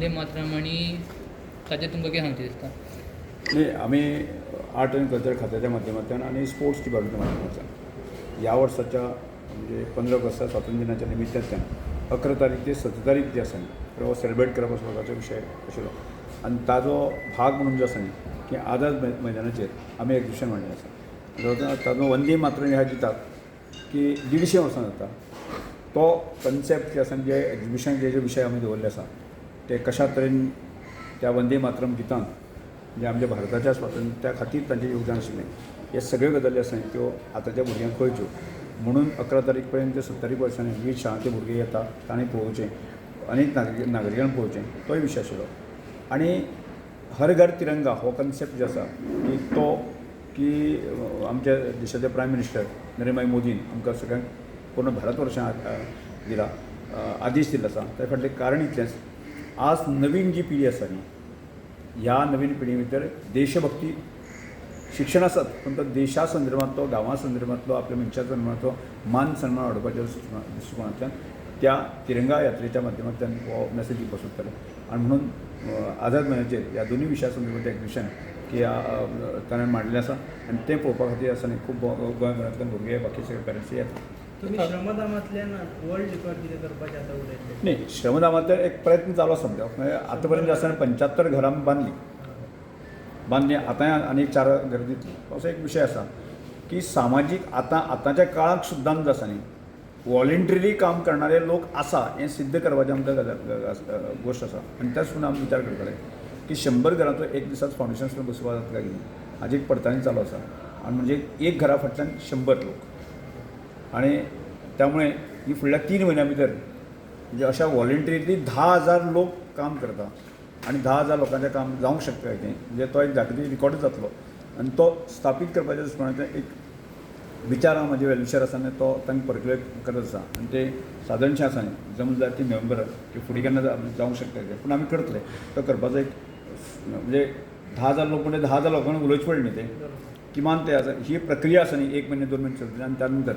वंदे मातरम आणि ताजेर तुमकां कितें सांगचे दिसता? नाही, आम्ही आर्ट अँड कल्चर खात्याच्या माध्यमातून आणि स्पोर्ट्स डिपार्टमेंटच्या माध्यमातून या वर्साच्या म्हणजे 15 ऑगस्ट स्वातंत्र्य दिनाच्या निमित्तान 11 तारीख ते 17 तारीख जी आसा न्ही तो सेलिब्रेट करप असो ताचो विशय आशिल्लो आनी ताजो भाग म्हणून जो आसा न्ही की आझाद मैदानाचेर आमी एक्झिबिशन मांडलें आसा. ताजो वंदे मातरम ह्या दितात की 150 वर्सां जाता तो कन्सेप्ट जे आसा जे एक्झिबिशन जे विशय आमी दवरले आसा ते कशा तरेन त्या वंदे मातरम गितान जे आमच्या भारताच्या स्वातंत्र्या खातीर तांचें योगदान आशिल्लें हे सगळ्यो गजाली आसा त्यो आतांच्या भुरग्यांक कळच्यो म्हणून 11 तारीख पर्यंत 17 तारीख वर्सांनी विविध शाळांचे भुरगे येता तांणी पळोवचें अनेक नागरिकांनी पळोवचें तोय विशय आशिल्लो. आनी हर घर तिरंगा हो कन्सेप्ट जो आसा की तो की आमच्या देशाचे प्रायम मिनिस्टर नरेंद्र भाई मोदीन आमकां सगळ्यांक पूर्ण भारतवर्षां दिला आदेश दिल्लो आसा. त्या फाटलें कारण इतलेंच आज नवीन जी पिढी आसा न्ही ह्या नवीन पिढी भितर देशभक्ती शिक्षण आसात पूण तो देशा संदर्भांतलो गांवा संदर्भांतलो आपल्या मनशा संदर्भांतलो मान सन्मान वाडोवपाच्या दृश्टिकोनांतल्यान त्या तिरंगा यात्रेच्या माध्यमांतल्यान हो मेसेज दिवपाक सोदताले. आनी म्हणून आझाद मैदानाचेर ह्या दोनूय विशया संदर्भांत एक्झिबिशन की ताणें मांडलें आसा आनी तें पळोवपा खातीर आसा न्ही खूब गोंयभरांतल्यान भुरगे बाकी सगळे पेरंट्स येतात. तुम्ही श्रमदानांतल्यान वर्ल्ड रिकॉर्ड कितें करपाचें आतां उलयतले? नाही, श्रमदानांतल्यान एक प्रयत्न चालू आसा म्हणजे आतां पर्यंत आसा 75 घरां बांदली आतांय आनी 4 घरां दितली असो एक विशय आसा की सामाजीक आतांच्या काळाक सुद्दां जो आसा न्ही वॉलंटरी काम करणारे लोक आसा हें सिद्ध करपाचें आमकां गोश्ट आसा आनी त्या सुद्दां आमी विचार करतले की 100 घरांचो एक दिसाच फावंडेशन सुद्दां बसोवपा जाता काय कितें हाजी एक पडताळणी चालू आसा आनी म्हणजे एक घरा फाटल्यान 100 लोक आणि त्यामुळे ही फुडल्या 3 म्हयन्यां भितर म्हणजे अशा वॉलंटरीतली 10,000 लोक काम करतात आणि 10,000 लोकांचें काम जावंक शकता तें म्हणजे तो एक जागतीक रिकॉर्ड जातलो आनी तो स्थापीत करपाच्या दृश्टिकोनांतल्यान एक विचार हांव म्हाजे वेलविशर आसा न्ही तो तांकां पर्क्युलेट करत आसा आनी ते सादारणशें आसा न्ही जमले जाल्यार ती नोव्हेंबर की फुडें केन्ना जावंक शकता तें पूण आमी करतले तो करपाचो एक म्हणजे 10,000 लोक म्हणजे 10,000 लोकांनी उलोवचें पडलें न्ही तें किमान ते आसा ही प्रक्रिया आसा न्ही 1 महिने 2 महिने चलतली आनी त्यानंतर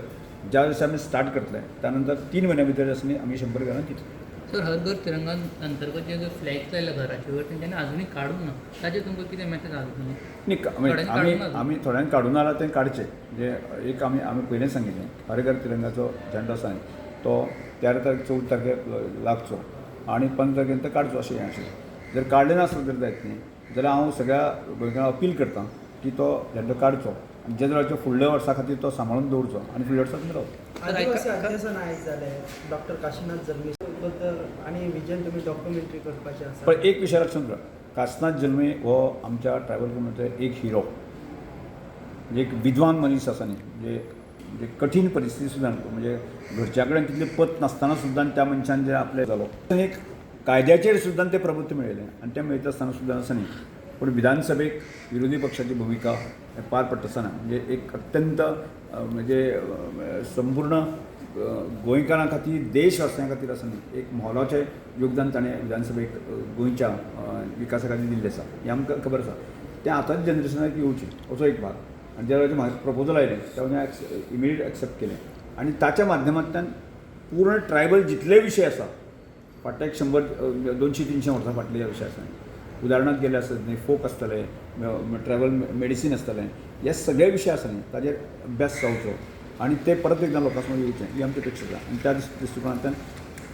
ज्या दिसा आमी स्टार्ट करतले त्यानंतर 3 महिन्यां भितर आसा न्ही आमी 100 घरां दितले. सर हर घर तिरंगा अंतर्गत जे फ्लॅग्स लायल्या घराचे वयर तेंच्यांनी आजुनूय काडूंक ना ताजेर तुमकां कितें मेसेज आसा न्ही आमी थोड्यांक काडून आला तें काडचें म्हणजे एक आमी पयलें सांगिल्लें हर घर तिरंगाचो झेंडो आसा तो 13 तारीख 14 तारखेक लागचो आनी 15 तारखेन तो काडचो अशें हें आशिल्लें. जर काडलें नासलें जर जायत न्ही जाल्यार हांव सगळ्या गोंयकारांक अपील करतां की तो झेंडो काडचो आनी जे वेळाच्या फुडल्या वर्सा खातीर तो सांबाळून दवरचो आनी फुडल्या वर्सा तुमी रावचो. आदिवासी अध्यासन आयज जालें डॉक्टर काशीनाथ जल्मी बद्दल आनी विजन तुमी डॉक्युमेंटरी करपाचें आसा. पण एक विशय लक्षात घ्या काशीनाथ जल्मी हो आमच्या ट्रायबल कम्युनिटीचो एक हिरो म्हणजे एक विद्वान मनीस आसा न्ही म्हणजे कठीण परिस्थिती सुद्दां म्हणजे घरच्या कडेन तितलें पत नासतना सुद्दां त्या मनशान जे आपले जालो एक कायद्याचेर सुद्दां तें प्रभुत्व मेळयलें आनी तें मेळटा आसतना सुद्दां आसा न्ही पूण विधानसभेक विरोधी पक्षाची भुमिका पार पडटा आसतना म्हणजे एक अत्यंत म्हणजे संपूर्ण गोंयकारां खातीर देशवासियां खातीर आसा न्ही एक मोलाचें योगदान ताणें विधानसभेक गोंयच्या विकासा खातीर दिल्लें आसा हें आमकां खबर आसा. तें आतांच्या जनरेशनाक येवचें असो एक भाग आनी ज्या वेळाचेर म्हाका प्रपोजल आयलें त्या वेळार इमिडिएट एक्सेप्ट केलें आनी ताच्या माध्यमांतल्यान पूर्ण ट्रायबल जितले विशय आसा फाटल्या 100 200-300 वर्सां फाटले जे विशय आसा उदाहरणांत गेले आसत न्ही फोक आसतले ट्रॅव्हल मेडिसीन आसतलें हे सगळे विशय आसा न्ही ताजेर अभ्यास जावचो आनी ते परत एकदां लोकां समोर येवचें ही आमची अपेक्षा आसा. आनी त्या दृश्टिकोनांतल्यान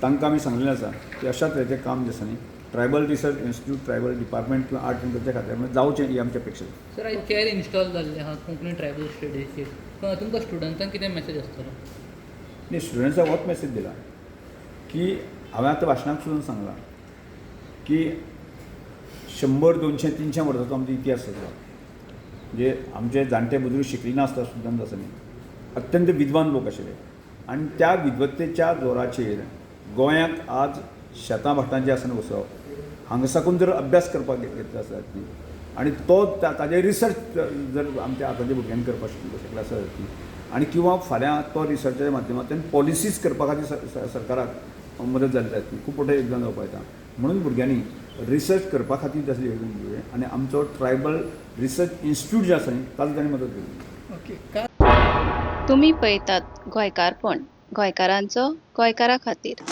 तांकां आमी सांगलेलें आसा की अशा तरेचें काम जे आसा न्ही tribal research institute tribal department किंवा आर्ट एंड कल्चर खात्यान जावचें ही आमची अपेक्षा आसा. सर आयज चॅर इन्स्टॉल जाल्ले आहा कोंकणी ट्रायबल स्टडीजचेर तुमकां स्टुडंटांक कितें मेसेज आसतलो? न्ही स्टुडंट्साक होच मेसेज दिला की हांवें आतां भाशणाक सुद्दां सांगलां की 100, 200, 300 वर्सांचो आमचो इतिहास आसा म्हणजे आमचे जाणटे बुजुर्ग शिकली नासतना सुद्दां आसा न्ही अत्यंत विद्वान लोक आशिल्ले आनी त्या विद्वत्तेच्या जोराचेर गोंयांक आज शेतां भाटां जें आसा न्ही वसप हांगा साकून जर अभ्यास करपाक घेतलो आसत न्ही आनी तो ताजेर रिसर्च जर आमच्या आतांच्या भुरग्यांनी करपाक शकलो आसत न्ही आनी किंवा फाल्यां तो रिसर्चाच्या माध्यमांतल्यान पॉलिसीज करपा खातीर सरकाराक मदत जाली जायत न्ही खूब मोठें योगदान जावपाक येता. म्हणून भुरग्यांनी रिसर्च करपा खातीर जातली योगदान दिवचें आनी आमचो ट्रायबल रिसर्च इन्स्टिट्यूट जे आसा न्ही तातूंत तांणी मदत केली. ओके तुम्ही पळयतात गोंयकारपण गोंयकारांचो गोंयकारा खातीर.